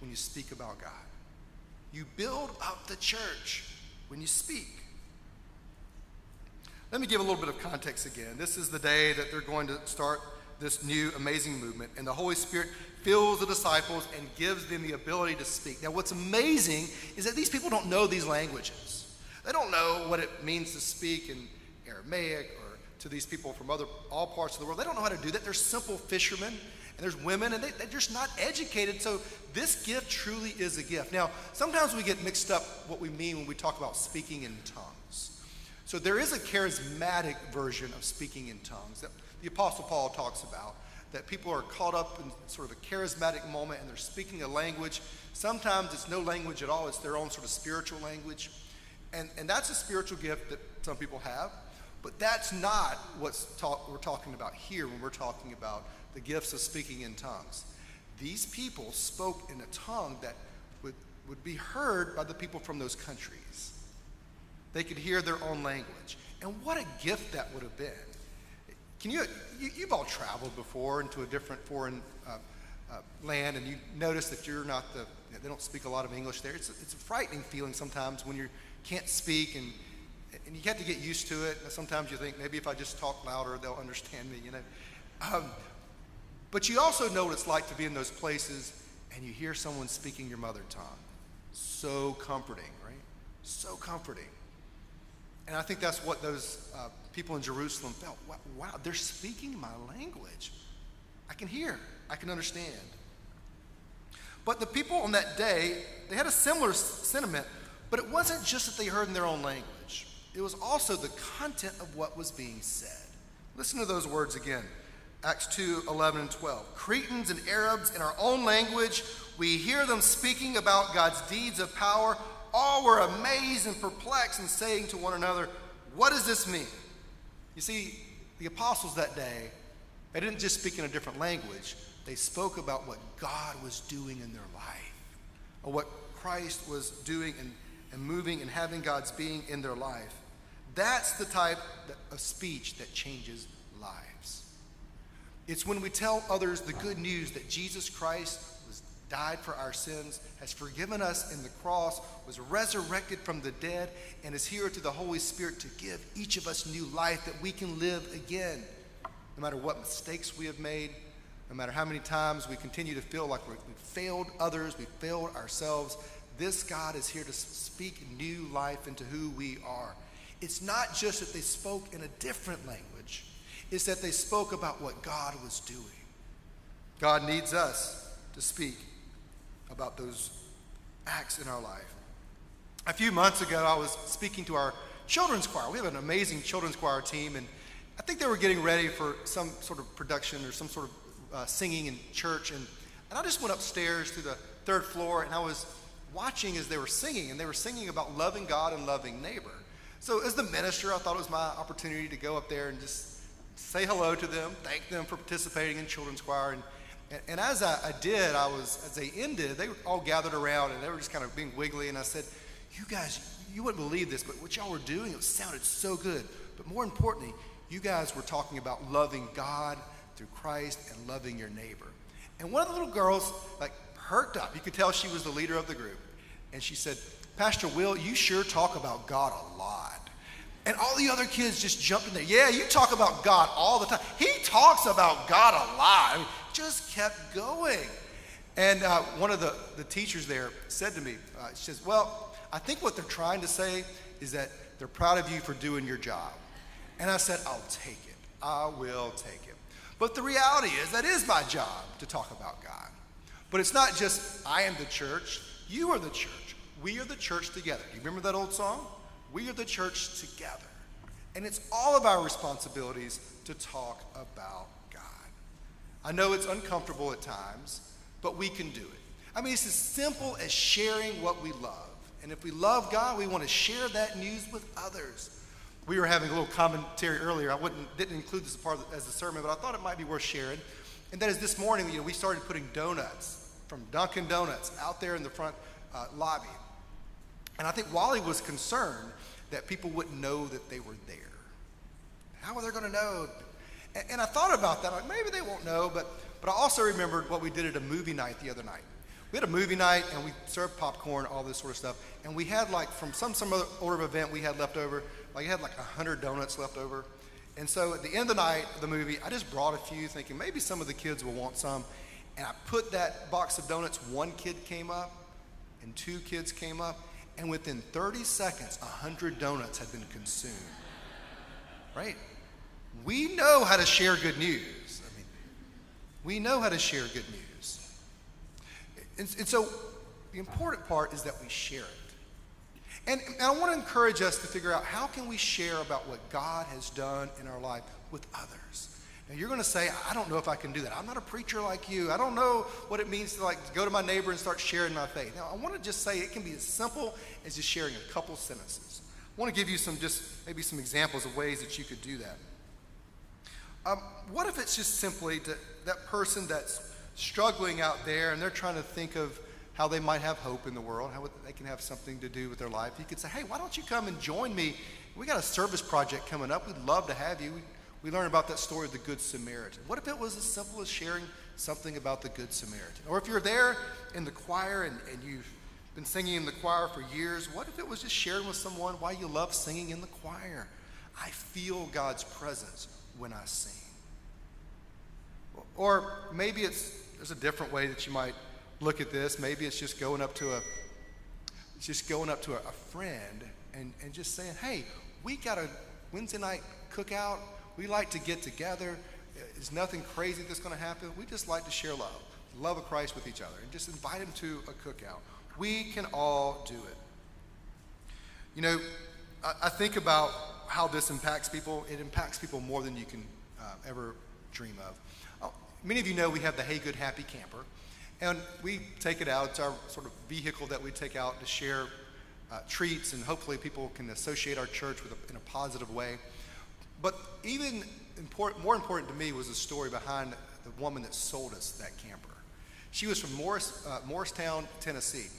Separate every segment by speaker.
Speaker 1: when you speak about God. You build up the church when you speak. Let me give a little bit of context again. This is the day that they're going to start this new amazing movement, and the Holy Spirit fills the disciples and gives them the ability to speak. Now, what's amazing is that these people don't know these languages. They don't know what it means to speak in Aramaic or to these people from all parts of the world. They don't know how to do that. They're simple fishermen, and there's women, and they're just not educated. So this gift truly is a gift. Now, sometimes we get mixed up what we mean when we talk about speaking in tongues. So there is a charismatic version of speaking in tongues that the Apostle Paul talks about, that people are caught up in sort of a charismatic moment and they're speaking a language. Sometimes it's no language at all. It's their own sort of spiritual language. And that's a spiritual gift that some people have. But that's not what we're talking about here when we're talking about the gifts of speaking in tongues. These people spoke in a tongue that would be heard by the people from those countries. They could hear their own language. And what a gift that would have been. You've all traveled before into a different foreign land, and you notice that they don't speak a lot of English there. It's a frightening feeling sometimes when you can't speak, and you have to get used to it. Sometimes you think, maybe if I just talk louder, they'll understand me, But you also know what it's like to be in those places and you hear someone speaking your mother tongue. So comforting, right? So comforting. And I think that's what those people in Jerusalem felt. Wow, they're speaking my language. I can hear, I can understand. But the people on that day, they had a similar sentiment, but it wasn't just that they heard in their own language. It was also the content of what was being said. Listen to those words again. Acts 2:11 and 12. Cretans and Arabs in our own language, we hear them speaking about God's deeds of power. All were amazed and perplexed and saying to one another, what does this mean? You see, the apostles that day, they didn't just speak in a different language. They spoke about what God was doing in their life, or what Christ was doing and moving and having God's being in their life. That's the type of speech that changes lives. It's when we tell others the good news that Jesus Christ died for our sins, has forgiven us in the cross, was resurrected from the dead, and is here to the Holy Spirit to give each of us new life that we can live again. No matter what mistakes we have made, no matter how many times we continue to feel like we've failed others, we've failed ourselves, this God is here to speak new life into who we are. It's not just that they spoke in a different language. It's that they spoke about what God was doing. God needs us to speak about those acts in our life. A few months ago, I was speaking to our children's choir. We have an amazing children's choir team, and I think they were getting ready for some sort of production or some sort of singing in church. And I just went upstairs to the third floor, and I was watching as they were singing, and they were singing about loving God and loving neighbor. So as the minister, I thought it was my opportunity to go up there and just say hello to them, thank them for participating in children's choir. And as I did, as they ended, they were all gathered around and they were just kind of being wiggly. And I said, you guys, you wouldn't believe this, but what y'all were doing, it sounded so good. But more importantly, you guys were talking about loving God through Christ and loving your neighbor. And one of the little girls perked up. You could tell she was the leader of the group. And she said, Pastor Will, you sure talk about God a lot. And all the other kids just jumped in there. Yeah, you talk about God all the time. He talks about God a lot. I mean, just kept going. And one of the teachers there said to me, she says, well, I think what they're trying to say is that they're proud of you for doing your job. And I said, I'll take it. I will take it. But the reality is that is my job to talk about God. But it's not just I am the church. You are the church. We are the church together. Do you remember that old song? We are the church together. And it's all of our responsibilities to talk about God. I know it's uncomfortable at times, but we can do it. I mean, it's as simple as sharing what we love. And if we love God, we want to share that news with others. We were having a little commentary earlier. I didn't include this as a sermon, but I thought it might be worth sharing. And that is this morning, we started putting donuts from Dunkin' Donuts out there in the front lobby. And I think Wally was concerned that people wouldn't know that they were there. How are they going to know? And I thought about that. Maybe they won't know, but I also remembered what we did at a movie night the other night. we had a movie night, and we served popcorn, all this sort of stuff. And we had like, from some other order of event we had left over, like, I had like 100 donuts left over. And so at the end of the night of the movie, I just brought a few, thinking maybe some of the kids will want some. And I put that box of donuts, one kid came up, and two kids came up, and within 30 seconds, 100 donuts had been consumed. Right? We know how to share good news. I mean, we know how to share good news. And so the important part is that we share it. And I want to encourage us to figure out, how can we share about what God has done in our life with others? Now, you're going to say, I don't know if I can do that. I'm not a preacher like you. I don't know what it means to go to my neighbor and start sharing my faith. Now, I want to just say it can be as simple as just sharing a couple sentences. I want to give you maybe some examples of ways that you could do that. What if it's just simply that person that's struggling out there and they're trying to think of how they might have hope in the world, how they can have something to do with their life. You could say, hey, why don't you come and join me? We got a service project coming up. We'd love to have you. We learned about that story of the Good Samaritan. What if it was as simple as sharing something about the Good Samaritan? Or if you're there in the choir and you've been singing in the choir for years, what if it was just sharing with someone why you love singing in the choir? I feel God's presence when I sing. Or maybe there's a different way that you might look at this. Maybe it's just going up to a friend and just saying, hey, we got a Wednesday night cookout. We like to get together. There's nothing crazy that's going to happen. We just like to share love of Christ with each other, and just invite them to a cookout. We can all do it. You know, I think about how this impacts people. It impacts people more than you can ever dream of. Many of you know we have the Haygood Happy Camper, and we take it out. It's our sort of vehicle that we take out to share treats, and hopefully people can associate our church in a positive way. But even more important to me was the story behind the woman that sold us that camper. She was from Morristown, Tennessee,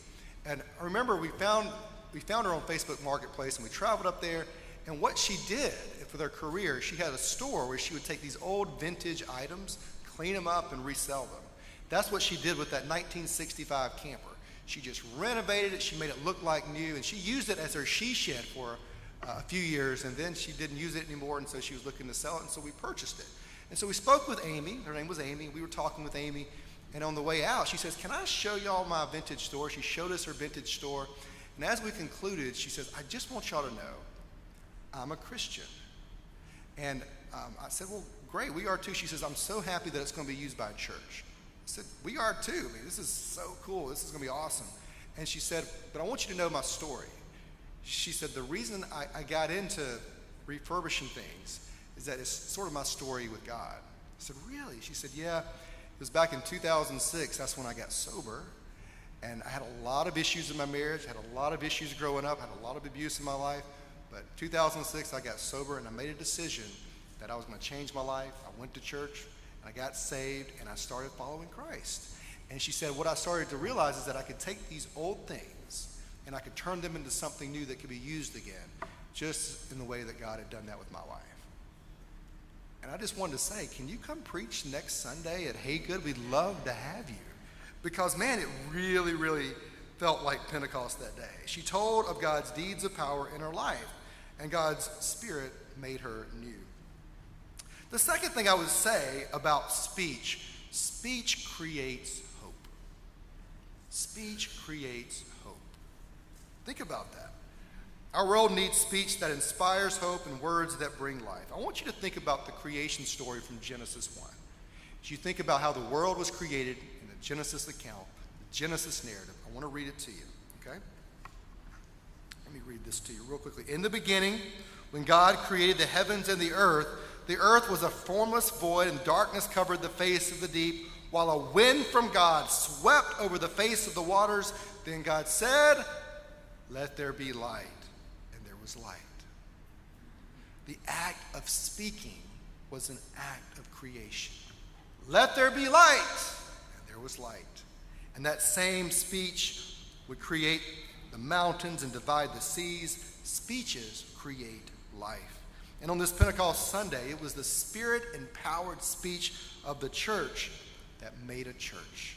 Speaker 1: and I remember we found her on Facebook Marketplace, and we traveled up there. And what she did for their career, she had a store where she would take these old vintage items, clean them up, and resell them. That's what she did with that 1965 camper. She just renovated it. She made it look like new, and she used it as her she shed for a few years, and then she didn't use it anymore, and so she was looking to sell it, and so we purchased it. And so we spoke with Amy. Her name was Amy. We were talking with Amy, and on the way out, she says, can I show y'all my vintage store? She showed us her vintage store, and as we concluded, she says, I just want y'all to know I'm a Christian. And I said, well, great, we are too. She says, I'm so happy that it's going to be used by a church. I said, we are too. I mean, this is so cool. This is going to be awesome. And she said, but I want you to know my story. She said, the reason I got into refurbishing things is that it's sort of my story with God. I said, really? She said, yeah. It was back in 2006. That's when I got sober. And I had a lot of issues in my marriage, had a lot of issues growing up, had a lot of abuse in my life. But 2006, I got sober, and I made a decision that I was going to change my life. I went to church, and I got saved, and I started following Christ. And she said, what I started to realize is that I could take these old things, and I could turn them into something new that could be used again, just in the way that God had done that with my life. And I just wanted to say, can you come preach next Sunday at Haygood? We'd love to have you. Because, man, it really, really felt like Pentecost that day. She told of God's deeds of power in her life, and God's Spirit made her new. The second thing I would say about speech creates hope. Speech creates hope. Think about that. Our world needs speech that inspires hope and words that bring life. I want you to think about the creation story from Genesis 1. As you think about how the world was created in the Genesis account, the Genesis narrative, I want to read it to you, okay? Let me read this to you real quickly. In the beginning, when God created the heavens and the earth was a formless void, and darkness covered the face of the deep, while a wind from God swept over the face of the waters. Then God said, let there be light, and there was light. The act of speaking was an act of creation. Let there be light, and there was light. And that same speech would create the mountains and divide the seas. Speeches create life. And on this Pentecost Sunday, it was the Spirit-empowered speech of the church that made a church.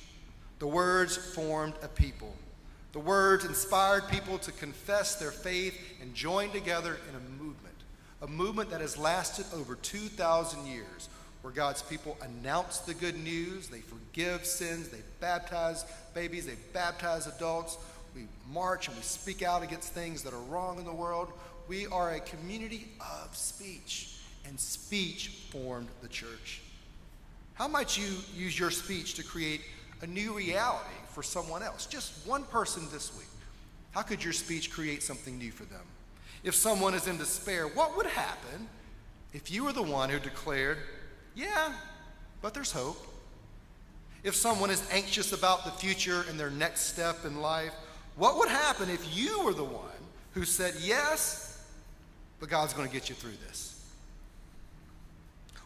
Speaker 1: The words formed a people. The words inspired people to confess their faith and join together in a movement that has lasted over 2,000 years, where God's people announce the good news, they forgive sins, they baptize babies, they baptize adults, we march and we speak out against things that are wrong in the world. We are a community of speech, and speech formed the church. How might you use your speech to create a new reality for someone else? Just one person this week. How could your speech create something new for them? If someone is in despair, what would happen if you were the one who declared, yeah, but there's hope? If someone is anxious about the future and their next step in life, what would happen if you were the one who said, yes, but God's going to get you through this?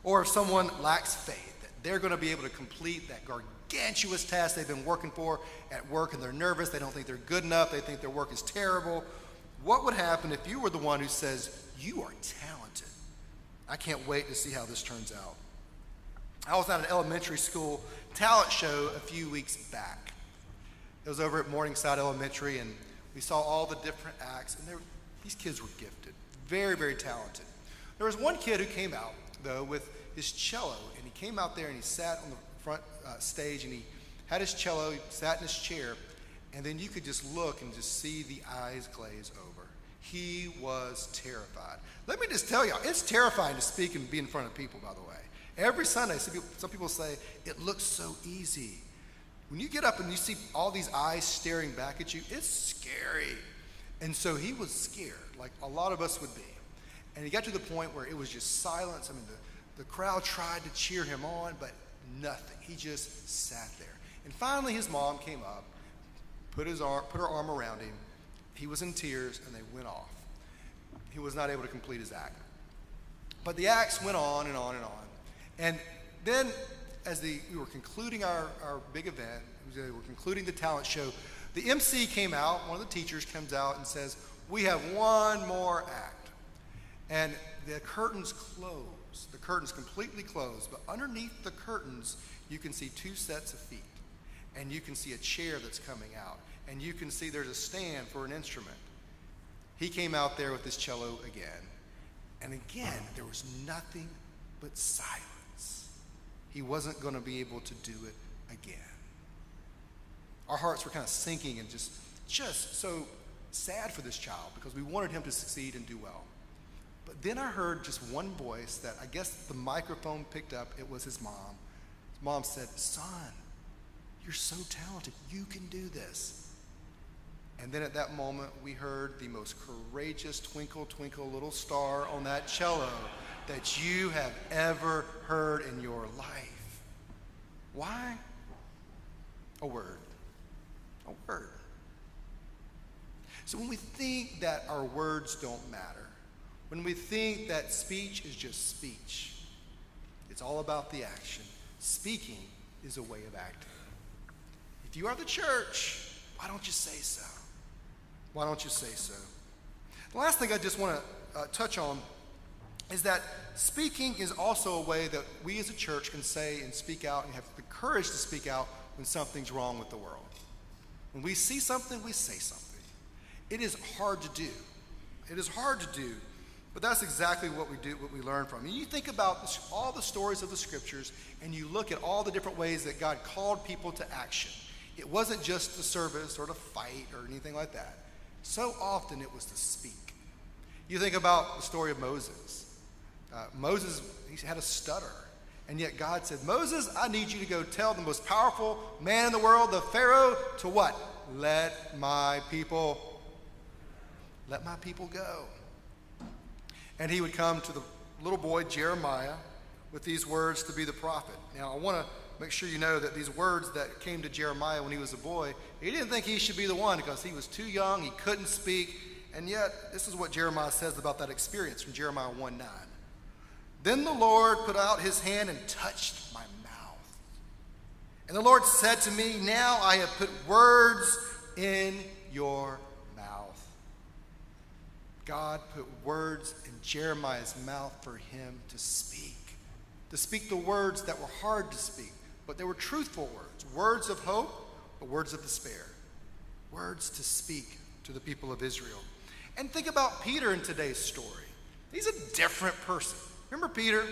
Speaker 1: Or if someone lacks faith, that they're going to be able to complete that gargantuous task they've been working for at work, and they're nervous, they don't think they're good enough, they think their work is terrible. What would happen if you were the one who says, you are talented? I can't wait to see how this turns out. I was at an elementary school talent show a few weeks back. It was over at Morningside Elementary, and we saw all the different acts, and these kids were gifted, very, very talented. There was one kid who came out, though, with his cello, and he came out there and he sat on the front stage, and he had his cello, he sat in his chair, and then you could just look and just see the eyes glaze over. He was terrified. Let me just tell you, it's terrifying to speak and be in front of people, by the way. Every Sunday, some people say, it looks so easy. When you get up and you see all these eyes staring back at you, it's scary. And so he was scared, like a lot of us would be. And he got to the point where it was just silence. I mean, the crowd tried to cheer him on, but nothing. He just sat there. And finally, his mom came up, put her arm around him. He was in tears, and they went off. He was not able to complete his act. But the acts went on and on and on. And then, as we were concluding our big event, we were concluding the talent show, the MC came out, one of the teachers comes out and says, we have one more act. And the curtains close. The curtains completely close. But underneath the curtains, you can see two sets of feet. And you can see a chair that's coming out. And you can see there's a stand for an instrument. He came out there with his cello again. And again, there was nothing but silence. He wasn't going to be able to do it again. Our hearts were kind of sinking and just so sad for this child, because we wanted him to succeed and do well. But then I heard just one voice that I guess the microphone picked up. It was his mom. His mom said, son, you're so talented. You can do this. And then at that moment, we heard the most courageous twinkle, twinkle, little star on that cello that you have ever heard in your life. Why? A word. A word. So when we think that our words don't matter, when we think that speech is just speech, it's all about the action. Speaking is a way of acting. If you are the church, why don't you say so? Why don't you say so? The last thing I just want to touch on is that speaking is also a way that we as a church can say and speak out and have the courage to speak out when something's wrong with the world. When we see something, we say something. It is hard to do. It is hard to do, but that's exactly what we do, what we learn from. And you think about all the stories of the scriptures, and you look at all the different ways that God called people to action. It wasn't just to service or to fight or anything like that. So often it was to speak. You think about the story of Moses. Moses, he had a stutter. And yet God said, Moses, I need you to go tell the most powerful man in the world, the Pharaoh, to what? Let my people go. And he would come to the little boy, Jeremiah, with these words to be the prophet. Now, I want to make sure you know that these words that came to Jeremiah when he was a boy, he didn't think he should be the one because he was too young, he couldn't speak, and yet this is what Jeremiah says about that experience from Jeremiah 1:9. Then the Lord put out his hand and touched my mouth. And the Lord said to me, now I have put words in your mouth. God put words in Jeremiah's mouth for him to speak the words that were hard to speak. But they were truthful words, words of hope, but words of despair, words to speak to the people of Israel. And think about Peter in today's story. He's a different person. Remember Peter?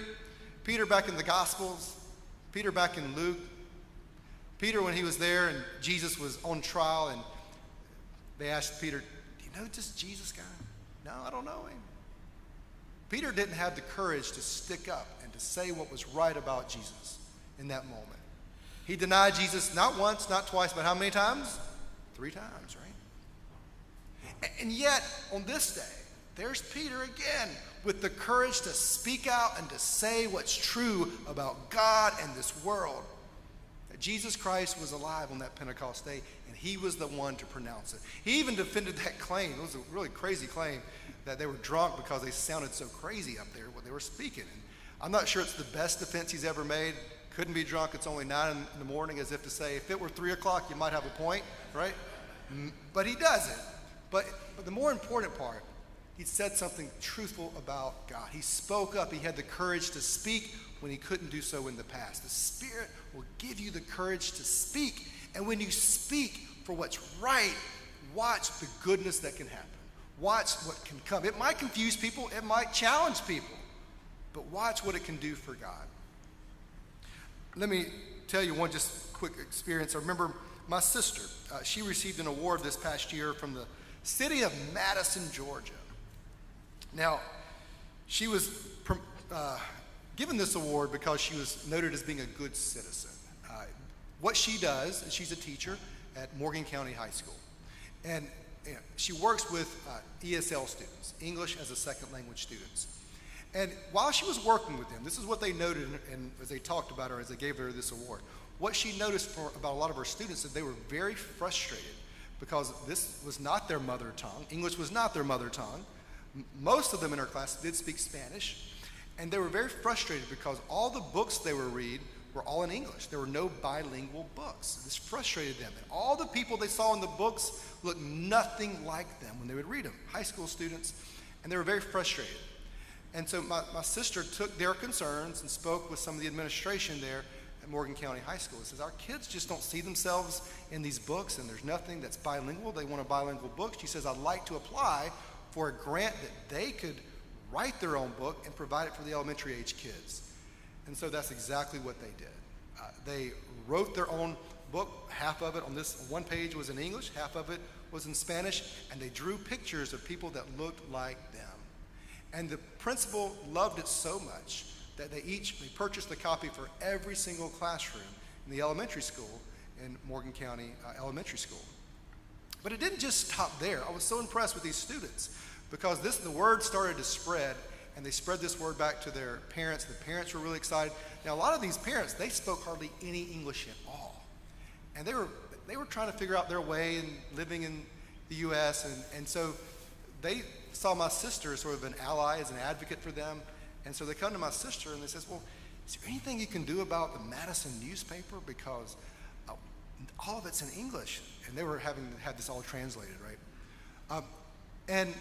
Speaker 1: Peter back in the Gospels, Peter back in Luke, Peter when he was there and Jesus was on trial and they asked Peter, do you know this Jesus guy? No, I don't know him. Peter didn't have the courage to stick up and to say what was right about Jesus in that moment. He denied Jesus not once, not twice, but how many times? 3 times, right? And yet, on this day, there's Peter again with the courage to speak out and to say what's true about God and this world. That Jesus Christ was alive on that Pentecost day, and he was the one to pronounce it. He even defended that claim. It was a really crazy claim that they were drunk because they sounded so crazy up there when they were speaking. And I'm not sure it's the best defense he's ever made. Couldn't be drunk, it's only 9 in the morning, as if to say, if it were 3 o'clock, you might have a point, right? But he doesn't. But the more important part, he said something truthful about God. He spoke up. He had the courage to speak when he couldn't do so in the past. The Spirit will give you the courage to speak. And when you speak for what's right, watch the goodness that can happen. Watch what can come. It might confuse people. It might challenge people. But watch what it can do for God. Let me tell you one just quick experience. I remember my sister. She received an award this past year from the city of Madison, Georgia. Now, she was given this award because she was noted as being a good citizen. What she does is she's a teacher at Morgan County High School. And she works with ESL students, English as a second language students. And while she was working with them, this is what they noted and as they talked about her, as they gave her this award. What she noticed about a lot of her students is that they were very frustrated because this was not their mother tongue. English was not their mother tongue. Most of them in her class did speak Spanish, and they were very frustrated because all the books they would read were all in English. There were no bilingual books. This frustrated them. And all the people they saw in the books looked nothing like them when they would read them, high school students, and they were very frustrated. And so my sister took their concerns and spoke with some of the administration there at Morgan County High School. It says, our kids just don't see themselves in these books, and there's nothing that's bilingual. They want a bilingual book. She says, I'd like to apply for a grant that they could write their own book and provide it for the elementary age kids. And so that's exactly what they did. They wrote their own book. Half of it on this one page was in English, half of it was in Spanish, and they drew pictures of people that looked like them. And the principal loved it so much that they purchased a copy for every single classroom in the elementary school in Morgan County Elementary School. But it didn't just stop there. I was so impressed with these students because the word started to spread, and they spread this word back to their parents. The parents were really excited. Now, a lot of these parents, they spoke hardly any English at all. And they were trying to figure out their way and living in the U.S. And so they saw my sister as sort of an ally, as an advocate for them. And so they come to my sister and they says, well, is there anything you can do about the Madison newspaper? Because all of it's in English. And they were having to have this all translated, right? And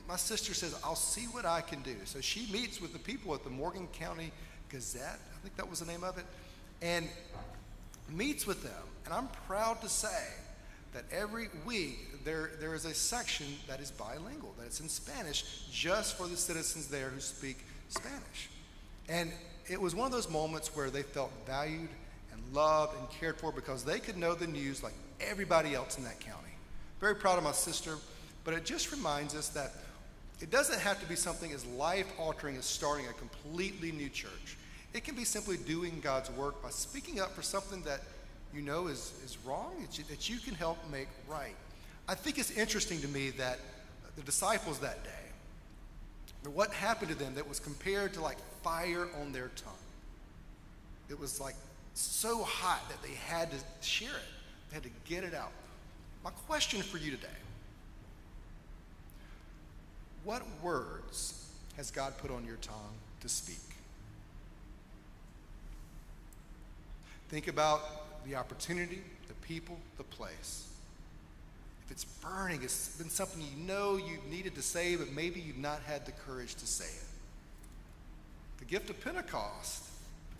Speaker 1: my sister says, I'll see what I can do. So she meets with the people at the Morgan County Gazette, I think that was the name of it, and meets with them. And I'm proud to say that every week there is a section that is bilingual, that it's in Spanish, just for the citizens there who speak Spanish. And it was one of those moments where they felt valued and loved and cared for because they could know the news like everybody else in that county. Very proud of my sister, but it just reminds us that it doesn't have to be something as life-altering as starting a completely new church. It can be simply doing God's work by speaking up for something that you know is wrong, that you can help make right. I think it's interesting to me that the disciples that day, what happened to them that was compared to like fire on their tongue. It was like so hot that they had to share it. They had to get it out. My question for you today, what words has God put on your tongue to speak? Think about the opportunity, the people, the place. If it's burning, it's been something you know you needed to say, but maybe you've not had the courage to say it. The gift of Pentecost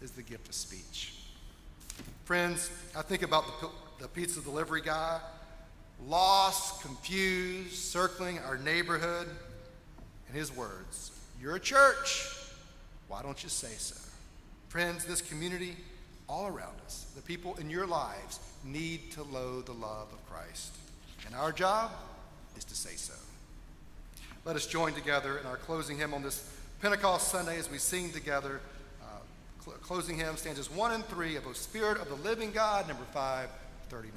Speaker 1: is the gift of speech. Friends, I think about the pizza delivery guy, lost, confused, circling our neighborhood. In his words, "You're a church. Why don't you say so?" Friends, this community all around us, the people in your lives, need to know the love of Christ. And our job is to say so. Let us join together in our closing hymn on this Pentecost Sunday as we sing together. Closing hymn, stanzas 1 and 3 of "O Spirit of the Living God," number 539.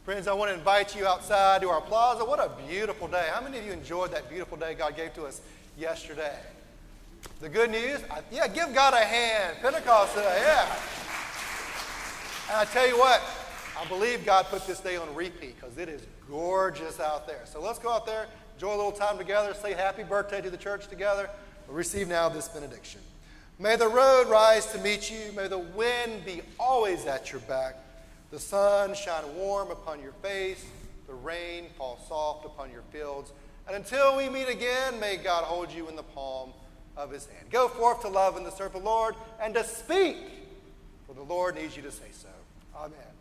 Speaker 1: Friends, I want to invite you outside to our plaza. What a beautiful day. How many of you enjoyed that beautiful day God gave to us yesterday? The good news, give God a hand. Pentecost today, yeah. And I tell you what, I believe God put this day on repeat because it is gorgeous out there. So let's go out there, enjoy a little time together, say happy birthday to the church together. We'll receive now this benediction. May the road rise to meet you. May the wind be always at your back. The sun shine warm upon your face. The rain fall soft upon your fields. And until we meet again, may God hold you in the palm of his hand. Go forth to love and to serve the Lord and to speak, for the Lord needs you to say so. Amen.